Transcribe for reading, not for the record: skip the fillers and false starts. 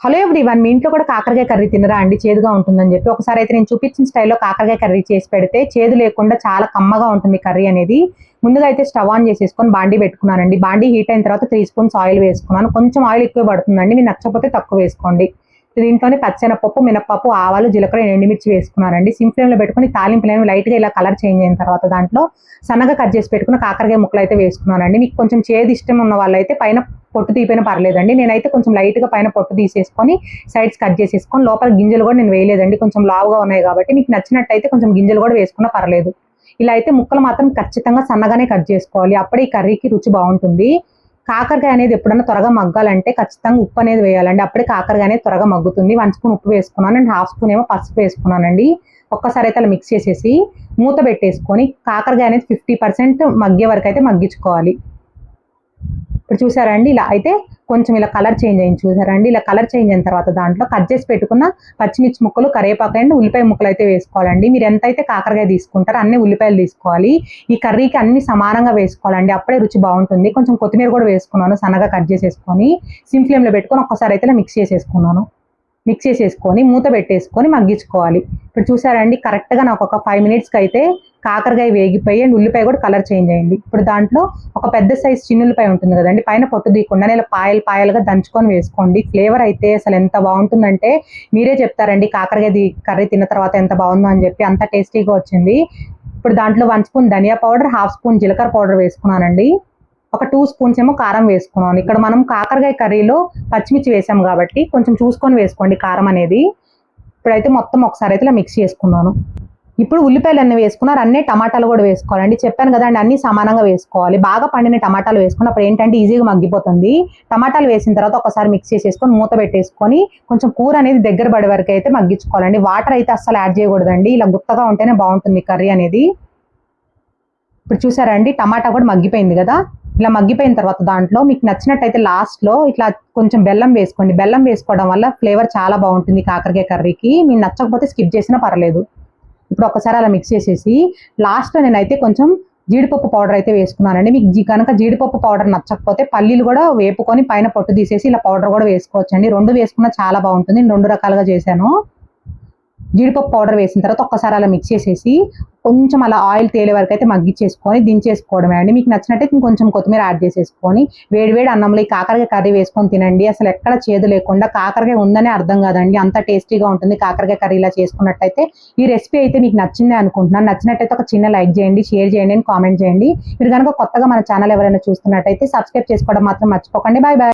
Hello everyone, మీ ఇంట్లో కూడా కాకరకాయ కర్రీ తినరా అండి? చేదుగా ఉంటుందని చెప్పి ఒకసారి అయితే నేను చూపించిన స్టైల్లో కాకరకాయ కర్రీ చేసి పెడితే చేదు లేకుండా చాలా కమ్మగా ఉంటుంది కర్రీ అనేది. ముందుగా అయితే స్టవ్ ఆన్ చేసేసుకొని బాండీ పెట్టుకున్నానండి. బాండీ హీట్ అయిన తర్వాత 3 స్పూన్స్ ఆయిల్ వేసుకున్నాను. కొంచెం ఆయిల్ ఎక్కువ పడుతుందండి, మీకు నచ్చకపోతే తక్కువ వేసుకోండి. దీంట్లోనే పచ్చెనపప్పు, మినపప్పు, ఆవాలు, జీలకర్ర, ఎండుమిర్చి వేసుకున్నానండి. సిమ్ ఫ్లేమ్లో పెట్టుకుని తాలింపులేని లైట్గా ఇలా కలర్ చేంజ్ అయిన తర్వాత దాంట్లో సన్నగా కట్ చేసి పెట్టుకున్న కాకరకాయ ముక్కలు అయితే వేసుకున్నానండి. మీకు కొంచెం చేదు ఇష్టం ఉన్న వాళ్ళైతే పైన పొట్టు తీపినా పర్లేదండి. నేనైతే కొంచెం లైట్గా పైన పొట్టు తీసేసుకొని సైడ్స్ కట్ చేసేసుకొని లోపల గింజలు కూడా నేను వేయలేదండి, కొంచెం లావుగా ఉన్నాయి కాబట్టి. మీకు నచ్చినట్టయితే కొంచెం గింజలు కూడా వేసుకున్నా పర్లేదు. ఇలా అయితే ముక్కలు మాత్రం ఖచ్చితంగా సన్నగానే కట్ చేసుకోవాలి, అప్పుడే ఈ కర్రీకి రుచి బాగుంటుంది. కాకరకాయ అనేది ఎప్పుడన్నా త్వరగా మగ్గాలంటే ఖచ్చితంగా ఉప్పు అనేది వేయాలండి, అప్పుడే కాకరకాయ అనేది త్వరగా మగ్గుతుంది. 1 స్పూన్ ఉప్పు వేసుకున్నాను అండ్ 1/2 స్పూన్ ఏమో పసుపు వేసుకున్నానండి. ఒక్కసారి అయితే అలా మిక్స్ చేసేసి మూత పెట్టేసుకొని కాకరకాయ అనేది 50% మగ్గే వరకు అయితే మగ్గించుకోవాలి. ఇప్పుడు చూసారండి, ఇలా అయితే కొంచెం ఇలా కలర్ చేంజ్ అయింది చూసారండి. ఇలా కలర్ చేంజ్ అయిన తర్వాత దాంట్లో కట్ చేసి పెట్టుకున్న పచ్చిమిర్చి ముక్కలు, కరివేపాకు అండ్ ఉల్లిపాయ ముక్కలు అయితే వేసుకోవాలండి. మీరు ఎంతైతే కాకరకాయ తీసుకుంటారో అన్ని ఉల్లిపాయలు తీసుకోవాలి. ఈ కర్రీకి అన్ని సమానంగా వేసుకోవాలండి, అప్పుడే రుచి బాగుంటుంది. కొంచెం కొత్తిమీర కూడా వేసుకున్నాను సన్నగా కట్ చేసేసుకొని. సిమ్ ఫ్లేమ్లో పెట్టుకొని ఒక్కసారి అయితే మిక్స్ చేసేసుకున్నాను. మిక్స్ చేసేసుకొని మూత పెట్టేసుకొని మగ్గించుకోవాలి. ఇప్పుడు చూసారండి, కరెక్ట్గా నాకు ఒక 5 మినిట్స్కి అయితే కాకరకాయ వేగిపోయి అండ్ ఉల్లిపాయ కూడా కలర్ చేంజ్ అయింది. ఇప్పుడు దాంట్లో ఒక పెద్ద సైజ్ చిన్నులపాయ ఉంటుంది కదండి, పైన పొట్టు తీయకుండా ఇలా పాయలుగా దంచుకొని వేసుకోండి. ఫ్లేవర్ అయితే అసలు ఎంత బాగుంటుందంటే మీరే చెప్తారండి కాకరకాయ కర్రీ తిన్న తర్వాత ఎంత బాగుందో అని చెప్పి, అంత టేస్టీగా వచ్చింది. ఇప్పుడు దాంట్లో 1 స్పూన్ ధనియా పౌడర్, 1/2 స్పూన్ జీలకర్ర పౌడర్ వేసుకున్నానండి. ఒక 2 స్పూన్స్ ఏమో కారం వేసుకున్నాను. ఇక్కడ మనం కాకరకాయ కర్రీలో పచ్చిమిర్చి వేసాం కాబట్టి కొంచెం చూసుకొని వేసుకోండి కారం అనేది. ఇప్పుడైతే మొత్తం ఒకసారి అయితే ఇలా మిక్స్ చేసుకున్నాను. ఇప్పుడు ఉల్లిపాయలు అన్నీ వేసుకున్నారు, అన్నీ టమాటాలు కూడా వేసుకోవాలండి. చెప్పాను కదండి, అన్నీ సమానంగా వేసుకోవాలి. బాగా పండిన టమాటాలు వేసుకున్నప్పుడు ఏంటంటే ఈజీగా మగ్గిపోతుంది. టమాటాలు వేసిన తర్వాత ఒకసారి మిక్స్ చేసేసుకొని మూత పెట్టేసుకొని కొంచెం కూర అనేది దగ్గర పడే వరకు అయితే మగ్గించుకోవాలండి. వాటర్ అయితే అస్సలు యాడ్ చేయకూడదండి, ఇలా గుత్తగా ఉంటేనే బాగుంటుంది కర్రీ అనేది. ఇప్పుడు చూసారండి, టమాటా కూడా మగ్గిపోయింది కదా. ఇలా మగ్గిపోయిన తర్వాత దాంట్లో మీకు నచ్చినట్టయితే లాస్ట్లో ఇట్లా కొంచెం బెల్లం వేసుకోండి. బెల్లం వేసుకోవడం వల్ల ఫ్లేవర్ చాలా బాగుంటుంది కాకరకాయ కర్రీకి. మీకు నచ్చకపోతే స్కిప్ చేసినా పర్లేదు. ఇప్పుడు ఒకసారి అలా మిక్స్ చేసేసి లాస్ట్లో నేనైతే కొంచెం జీడిపప్పు పౌడర్ అయితే వేసుకున్నానండి. మీకు కనుక జీడిపప్పు పౌడర్ నచ్చకపోతే పల్లీలు కూడా వేపుకొని పైన పొట్టు తీసేసి ఇలా పౌడర్ కూడా వేసుకోవచ్చండి. 2 వేసుకున్నా చాలా బాగుంటుంది. నేను 2 రకాలుగా చేశాను. జీడిపప్పు పౌడర్ వేసిన తర్వాత ఒక్కసారి అలా మిక్స్ చేసేసి కొంచెం అలా ఆయిల్ తేలే వరకు అయితే మగ్గిచ్చేసుకొని దించేసుకోవడమే అండి. మీకు నచ్చినట్టయితే ఇంకొంచెం కొత్తిమీర యాడ్ చేసేసుకొని వేడివేడి అన్నంలో ఈ కాకరకాయ కర్రీ వేసుకొని తినండి. అసలు ఎక్కడ చేదు లేకుండా, కాకరకాయ ఉందనే అర్థం కాదండి, అంత టేస్టీగా ఉంటుంది కాకరకాయ కర్రీ ఇలా చేసుకున్నట్టయితే. ఈ రెసిపీ అయితే మీకు నచ్చిందే అనుకుంటున్నాను. నచ్చినట్టయితే ఒక చిన్న లైక్ చేయండి, షేర్ చేయండి అండ్ కామెంట్ చేయండి. మీరు కనుక కొత్తగా మన ఛానల్ ఎవరైనా చూస్తున్నట్టయితే సబ్స్క్రైబ్ చేసుకోవడం మాత్రం మర్చిపోకండి. Bye bye.